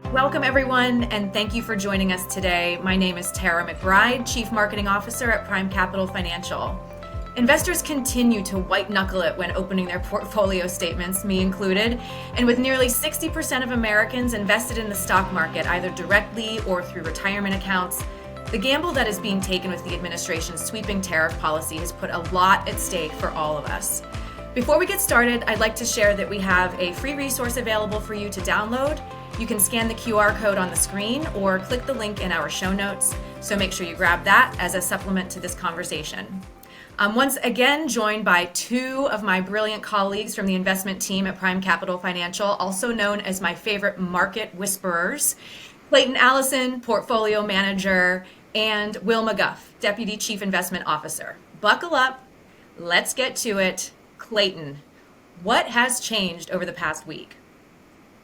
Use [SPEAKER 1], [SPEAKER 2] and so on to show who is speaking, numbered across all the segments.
[SPEAKER 1] Welcome, everyone, and thank you for joining us today. My name is Tara McBride, Chief Marketing Officer at Prime Capital Financial. Investors continue to white-knuckle it when opening their portfolio statements, me included, and with nearly 60% of Americans invested in the stock market, either directly or through retirement accounts, the gamble that is being taken with the administration's sweeping tariff policy has put a lot at stake for all of us. Before we get started, I'd like to share that we have a free resource available for you to download. You can scan the QR code on the screen or click the link in our show notes, so make sure you grab that as a supplement to this conversation. I'm once again joined by two of my brilliant colleagues from the investment team at Prime Capital Financial, also known as my favorite market whisperers, Clayton Allison, Portfolio Manager, and Will McGough, Deputy Chief Investment Officer. Buckle up, let's get to it. Clayton, what has changed over the past week?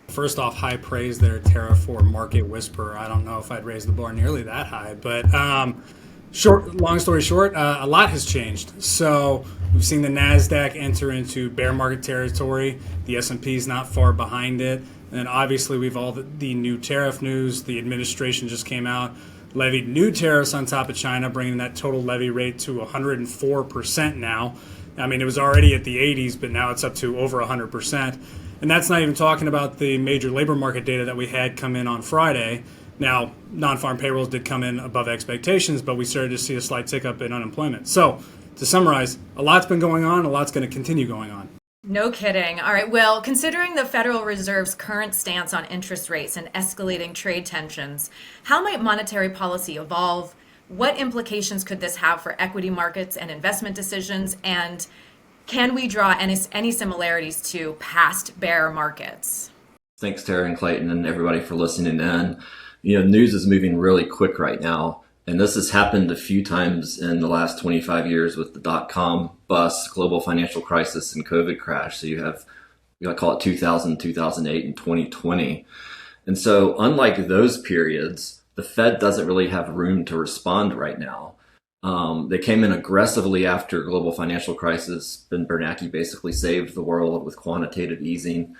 [SPEAKER 2] First off, high praise there, Tara, for market whisperer. I don't know if I'd raise the bar nearly that high, but long story short, a lot has changed. So we've seen the NASDAQ enter into bear market territory. The S&P is not far behind it. And obviously we've all the new tariff news. The administration just came out, levied new tariffs on top of China, bringing that total levy rate to 104% now. I mean, it was already at the 80s, but now it's up to over 100%. And that's not even talking about the major labor market data that we had come in on Friday. Now, non-farm payrolls did come in above expectations, but we started to see a slight tick up in unemployment. So, to summarize, a lot's been going on, a lot's going to continue going on.
[SPEAKER 1] No kidding. All right, Will, considering the Federal Reserve's current stance on interest rates and escalating trade tensions, how might monetary policy evolve? What implications could this have for equity markets and investment decisions? And can we draw any similarities to past bear markets?
[SPEAKER 3] Thanks, Tara and Clayton, and everybody for listening in. News is moving really quick right now, and this has happened a few times in the last 25 years with the dot-com bust, global financial crisis, and COVID crash. So you gotta call it 2000, 2008, and 2020. And so unlike those periods, the Fed doesn't really have room to respond right now. They came in aggressively after global financial crisis. Ben Bernanke basically saved the world with quantitative easing.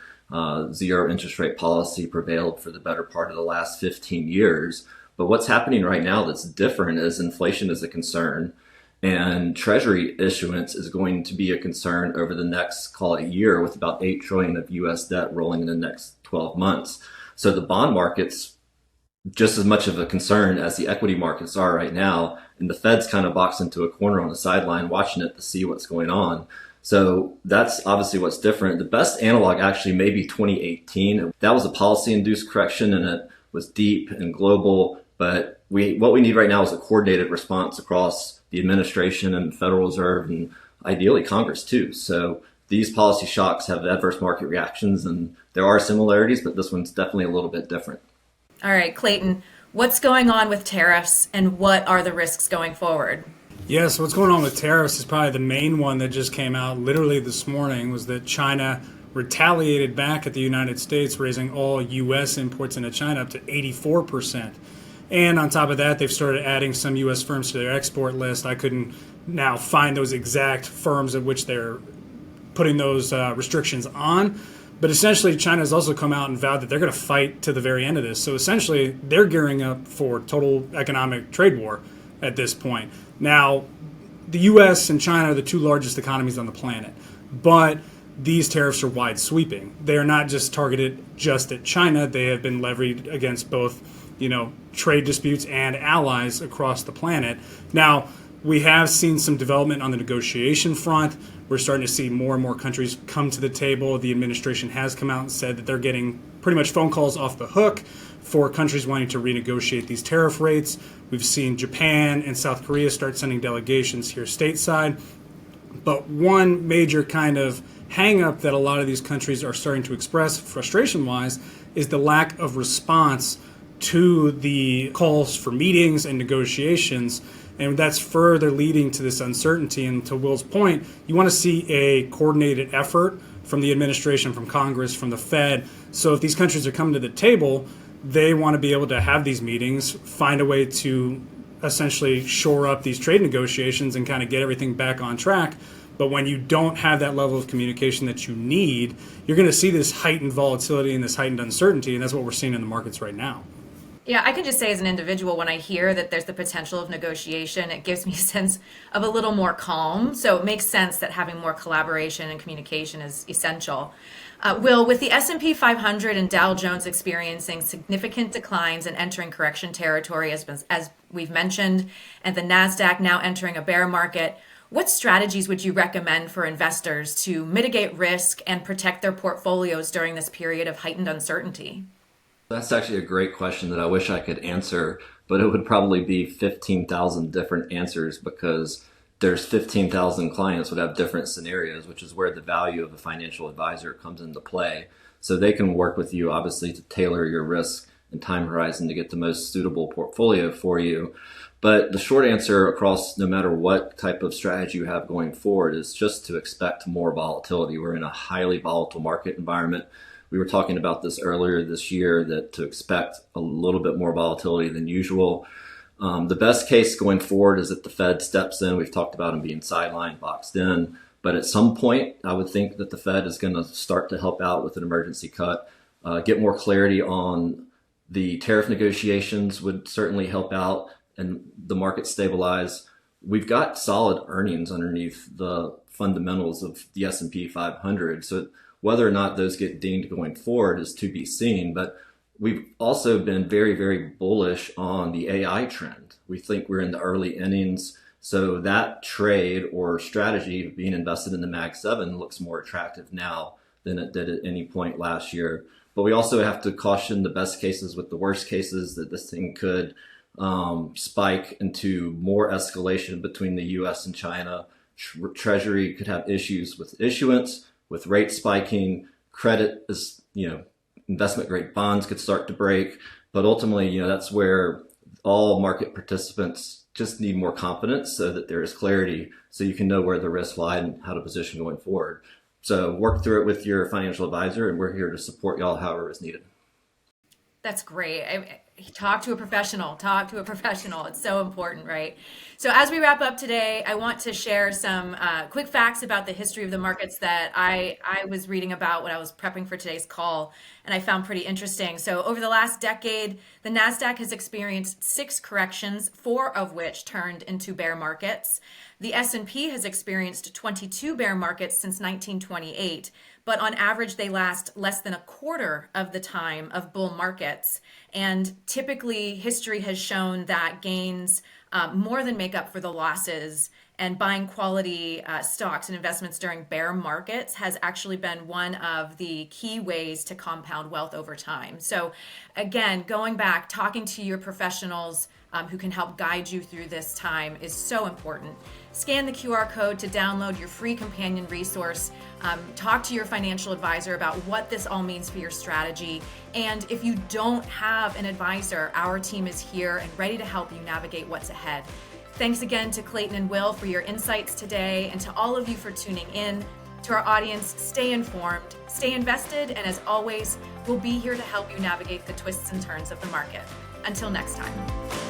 [SPEAKER 3] Zero interest rate policy prevailed for the better part of the last 15 years. But what's happening right now that's different is inflation is a concern, and Treasury issuance is going to be a concern over the next, call it, year, with about $8 trillion of U.S. debt rolling in the next 12 months. So the bond market's just as much of a concern as the equity markets are right now. And the Fed's kind of boxed into a corner on the sideline watching it to see what's going on. So that's obviously what's different. The best analog actually may be 2018. That was a policy-induced correction, and it was deep and global. But what we need right now is a coordinated response across the administration and the Federal Reserve and ideally Congress too. So these policy shocks have adverse market reactions, and there are similarities, but this one's definitely a little bit different.
[SPEAKER 1] All right, Clayton, what's going on with tariffs and what are the risks going forward?
[SPEAKER 2] Yeah, so what's going on with tariffs is probably the main one that just came out literally this morning, was that China retaliated back at the United States, raising all U.S. imports into China up to 84%. And on top of that, they've started adding some U.S. firms to their export list. I couldn't now find those exact firms of which they're putting those restrictions on. But essentially, China has also come out and vowed that they're going to fight to the very end of this. So essentially, they're gearing up for total economic trade war at this point. Now, the U.S. and China are the two largest economies on the planet, but these tariffs are wide sweeping. They are not just targeted just at China. They have been levied against both, trade disputes and allies across the planet. Now, we have seen some development on the negotiation front. We're starting to see more and more countries come to the table. The administration has come out and said that they're getting pretty much phone calls off the hook for countries wanting to renegotiate these tariff rates. We've seen Japan and South Korea start sending delegations here stateside. But one major kind of hang-up that a lot of these countries are starting to express frustration-wise is the lack of response to the calls for meetings and negotiations. And that's further leading to this uncertainty. And to Will's point, you want to see a coordinated effort from the administration, from Congress, from the Fed. So if these countries are coming to the table, they want to be able to have these meetings, find a way to essentially shore up these trade negotiations and kind of get everything back on track. But when you don't have that level of communication that you need, you're going to see this heightened volatility and this heightened uncertainty, and that's what we're seeing in the markets right now.
[SPEAKER 1] Yeah, I can just say as an individual, when I hear that there's the potential of negotiation, it gives me a sense of a little more calm. So it makes sense that having more collaboration and communication is essential. Will, with the S&P 500 and Dow Jones experiencing significant declines and entering correction territory, as we've mentioned, and the NASDAQ now entering a bear market, what strategies would you recommend for investors to mitigate risk and protect their portfolios during this period of heightened uncertainty?
[SPEAKER 3] That's actually a great question that I wish I could answer, but it would probably be 15,000 different answers because there's 15,000 clients would have different scenarios, which is where the value of a financial advisor comes into play. So they can work with you, obviously, to tailor your risk and time horizon to get the most suitable portfolio for you. But the short answer across no matter what type of strategy you have going forward is just to expect more volatility. We're in a highly volatile market environment. We were talking about this earlier this year, that to expect a little bit more volatility than usual. The best case going forward is that the Fed steps in. We've talked about them being sidelined, boxed in. But at some point, I would think that the Fed is going to start to help out with an emergency cut. Get more clarity on the tariff negotiations would certainly help out and the market stabilize. We've got solid earnings underneath the fundamentals of the S&P 500. So whether or not those get dinged going forward is to be seen. But we've also been very, very bullish on the AI trend. We think we're in the early innings. So that trade or strategy of being invested in the Mag 7 looks more attractive now than it did at any point last year. But we also have to caution the best cases with the worst cases, that this thing could spike into more escalation between the US and China. Treasury could have issues with issuance, with rates spiking. Credit is, investment grade bonds could start to break. But ultimately, that's where all market participants just need more confidence so that there is clarity so you can know where the risks lie and how to position going forward. So work through it with your financial advisor, and we're here to support y'all however is needed.
[SPEAKER 1] That's great. Talk to a professional. Talk to a professional. It's so important, right? So as we wrap up today, I want to share some quick facts about the history of the markets that I was reading about when I was prepping for today's call, and I found pretty interesting. So over the last decade, the NASDAQ has experienced 6 corrections, 4 of which turned into bear markets. The S&P has experienced 22 bear markets since 1928. But on average, they last less than a quarter of the time of bull markets. And typically, history has shown that gains more than make up for the losses. And buying quality stocks and investments during bear markets has actually been one of the key ways to compound wealth over time. So again, going back, talking to your professionals who can help guide you through this time is so important. Scan the QR code to download your free companion resource. Talk to your financial advisor about what this all means for your strategy. And if you don't have an advisor, our team is here and ready to help you navigate what's ahead. Thanks again to Clayton and Will for your insights today, and to all of you for tuning in. To our audience, stay informed, stay invested, and as always, we'll be here to help you navigate the twists and turns of the market. Until next time.